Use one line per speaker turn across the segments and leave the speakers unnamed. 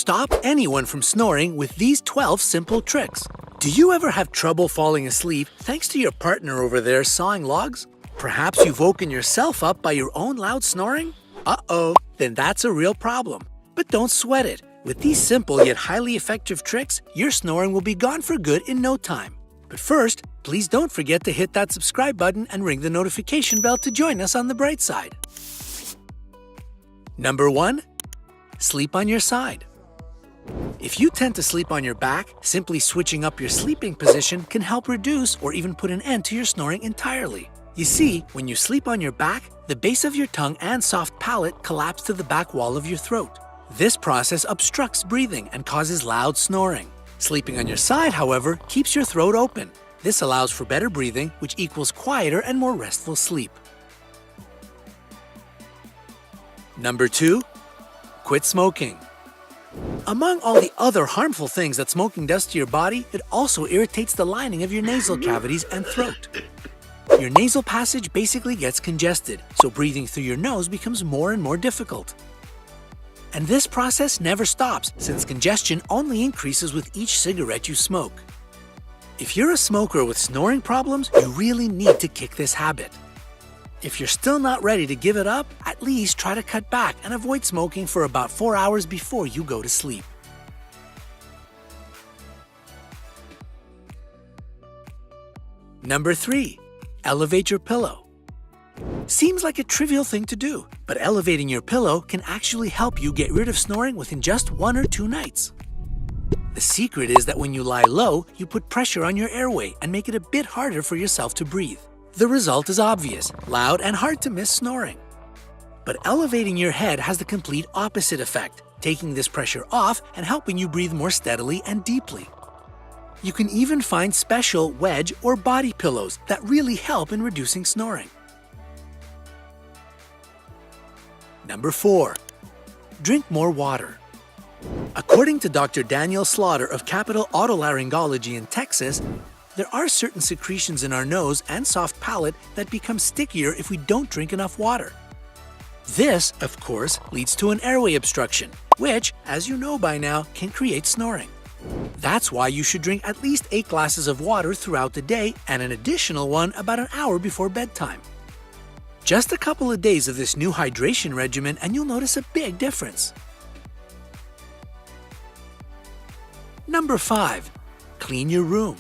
stop anyone from snoring with these 12 simple tricks. Do you ever have trouble falling asleep thanks to your partner over there sawing logs? Perhaps you've woken yourself up by your own loud snoring? Uh-oh, then that's a real problem. But don't sweat it. With these simple yet highly effective tricks, your snoring will be gone for good in no time. But first, please don't forget to hit that subscribe button and ring the notification bell to join us on the bright side. Number 1. Sleep on your side. If you tend to sleep on your back, simply switching up your sleeping position can help reduce or even put an end to your snoring entirely. You see, when you sleep on your back, the base of your tongue and soft palate collapse to the back wall of your throat. This process obstructs breathing and causes loud snoring. Sleeping on your side, however, keeps your throat open. This allows for better breathing, which equals quieter and more restful sleep. Number 2. Quit smoking. Among all the other harmful things that smoking does to your body, it also irritates the lining of your nasal cavities and throat. Your nasal passage basically gets congested, so breathing through your nose becomes more and more difficult. And this process never stops, since congestion only increases with each cigarette you smoke. If you're a smoker with snoring problems, you really need to kick this habit. If you're still not ready to give it up, at least try to cut back and avoid smoking for about 4 hours before you go to sleep. Number 3. Elevate your pillow. Seems like a trivial thing to do, but elevating your pillow can actually help you get rid of snoring within just 1 or 2 nights. The secret is that when you lie low, you put pressure on your airway and make it a bit harder for yourself to breathe. The result is obvious, loud and hard to miss snoring. But elevating your head has the complete opposite effect, taking this pressure off and helping you breathe more steadily and deeply. You can even find special wedge or body pillows that really help in reducing snoring. Number 4. Drink more water. According to Dr. Daniel Slaughter of Capital Otolaryngology in Texas, there are certain secretions in our nose and soft palate that become stickier if we don't drink enough water. This, of course, leads to an airway obstruction, which, as you know by now, can create snoring. That's why you should drink at least 8 glasses of water throughout the day and an additional one about an hour before bedtime. Just a couple of days of this new hydration regimen and you'll notice a big difference. Number 5. Clean your room.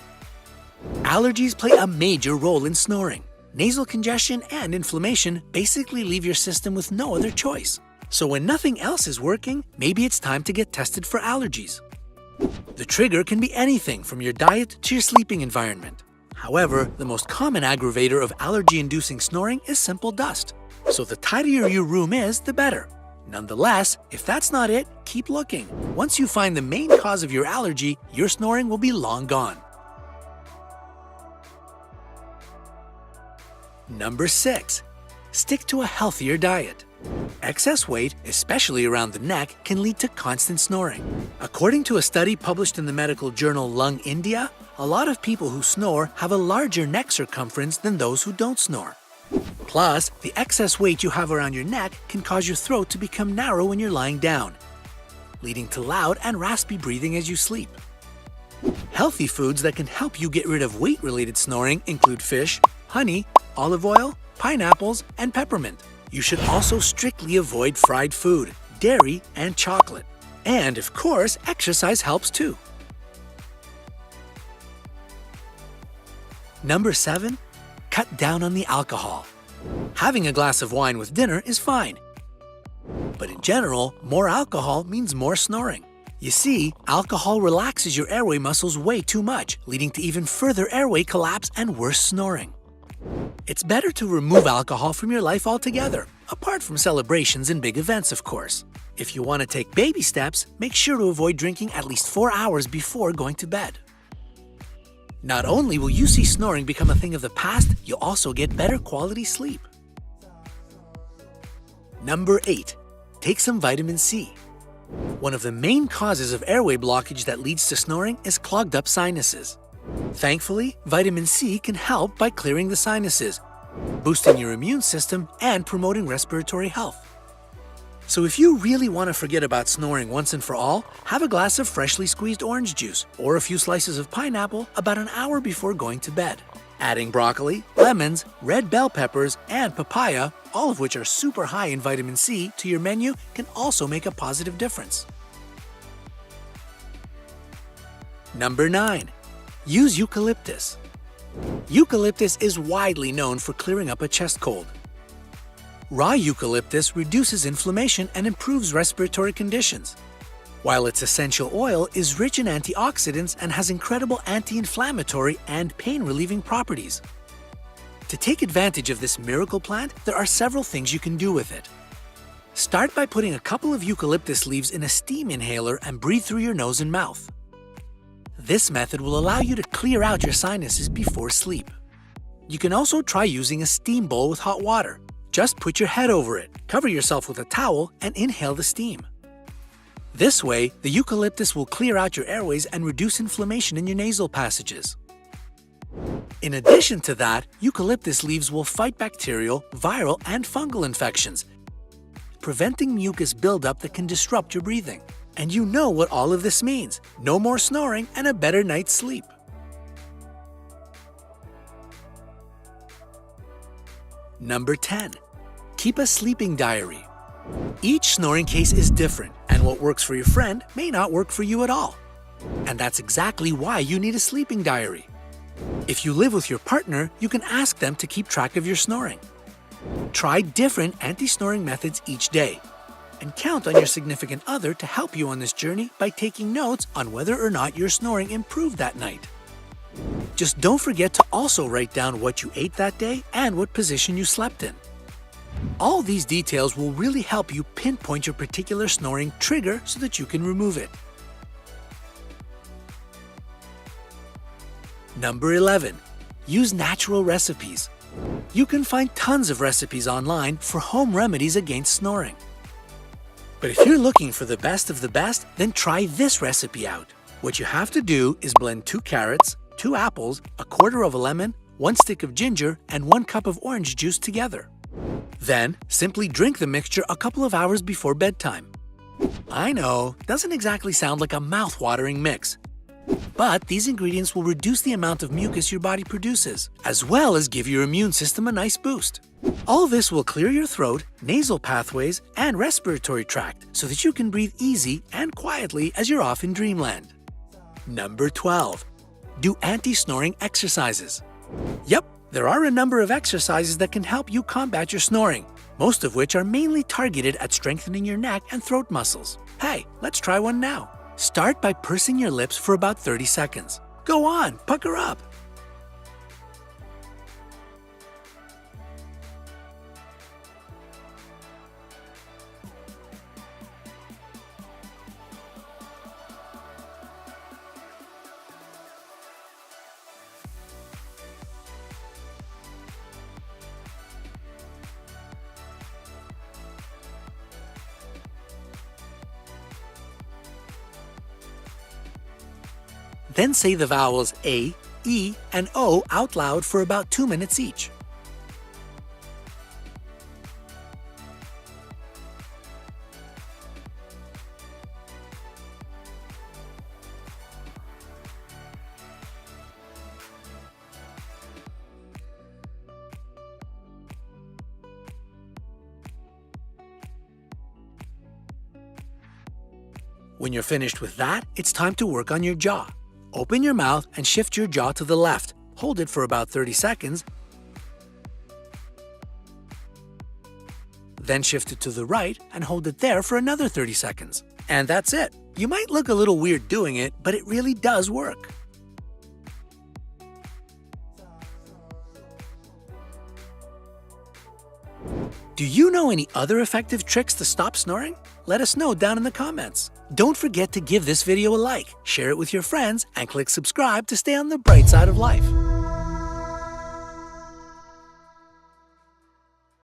Allergies play a major role in snoring. Nasal congestion and inflammation basically leave your system with no other choice. So when nothing else is working, maybe it's time to get tested for allergies. The trigger can be anything from your diet to your sleeping environment. However, the most common aggravator of allergy-inducing snoring is simple dust. So the tidier your room is, the better. Nonetheless, if that's not it, keep looking. Once you find the main cause of your allergy, your snoring will be long gone. Number 6. Stick to a healthier diet. Excess weight, especially around the neck, can lead to constant snoring. According to a study published in the medical journal Lung India, a lot of people who snore have a larger neck circumference than those who don't snore. Plus, the excess weight you have around your neck can cause your throat to become narrow when you're lying down, leading to loud and raspy breathing as you sleep. Healthy foods that can help you get rid of weight-related snoring include fish, honey, olive oil, pineapples, and peppermint. You should also strictly avoid fried food, dairy, and chocolate. And of course, exercise helps too. Number 7. Cut down on the alcohol. Having a glass of wine with dinner is fine. But in general, more alcohol means more snoring. You see, alcohol relaxes your airway muscles way too much, leading to even further airway collapse and worse snoring. It's better to remove alcohol from your life altogether, apart from celebrations and big events, of course. If you want to take baby steps, make sure to avoid drinking at least 4 hours before going to bed. Not only will you see snoring become a thing of the past, you'll also get better quality sleep. Number 8. Take some vitamin C. One of the main causes of airway blockage that leads to snoring is clogged up sinuses. Thankfully, vitamin C can help by clearing the sinuses, boosting your immune system, and promoting respiratory health. So if you really want to forget about snoring once and for all, have a glass of freshly squeezed orange juice or a few slices of pineapple about an hour before going to bed. Adding broccoli, lemons, red bell peppers, and papaya, all of which are super high in vitamin C, to your menu can also make a positive difference. Number 9. Use eucalyptus. Eucalyptus is widely known for clearing up a chest cold. Raw eucalyptus reduces inflammation and improves respiratory conditions, while its essential oil is rich in antioxidants and has incredible anti-inflammatory and pain-relieving properties. To take advantage of this miracle plant, there are several things you can do with it. Start by putting a couple of eucalyptus leaves in a steam inhaler and breathe through your nose and mouth. This method will allow you to clear out your sinuses before sleep. You can also try using a steam bowl with hot water. Just put your head over it, cover yourself with a towel, and inhale the steam. This way, the eucalyptus will clear out your airways and reduce inflammation in your nasal passages. In addition to that, eucalyptus leaves will fight bacterial, viral, and fungal infections, preventing mucus buildup that can disrupt your breathing. And you know what all of this means: no more snoring and a better night's sleep. Number 10. Keep a sleeping diary. Each snoring case is different, and what works for your friend may not work for you at all. And that's exactly why you need a sleeping diary. If you live with your partner, you can ask them to keep track of your snoring. Try different anti-snoring methods each day, and count on your significant other to help you on this journey by taking notes on whether or not your snoring improved that night. Just don't forget to also write down what you ate that day and what position you slept in. All these details will really help you pinpoint your particular snoring trigger so that you can remove it. Number 11. Use natural recipes. You can find tons of recipes online for home remedies against snoring. But if you're looking for the best of the best, then try this recipe out. What you have to do is blend 2 carrots, 2 apples, a quarter of a lemon, 1 stick of ginger, and 1 cup of orange juice together. Then, simply drink the mixture a couple of hours before bedtime. I know, doesn't exactly sound like a mouth-watering mix. But these ingredients will reduce the amount of mucus your body produces, as well as give your immune system a nice boost. All this will clear your throat, nasal pathways, and respiratory tract so that you can breathe easy and quietly as you're off in dreamland. Number 12. Do anti-snoring exercises. Yep, there are a number of exercises that can help you combat your snoring, most of which are mainly targeted at strengthening your neck and throat muscles. Hey, let's try one now. Start by pursing your lips for about 30 seconds. Go on, pucker up. Then say the vowels A, E, and O out loud for about 2 minutes each. When you're finished with that, it's time to work on your jaw. Open your mouth and shift your jaw to the left. Hold it for about 30 seconds. Then shift it to the right and hold it there for another 30 seconds. And that's it. You might look a little weird doing it, but it really does work. Do you know any other effective tricks to stop snoring? Let us know down in the comments. Don't forget to give this video a like, share it with your friends, and click subscribe to stay on the bright side of life.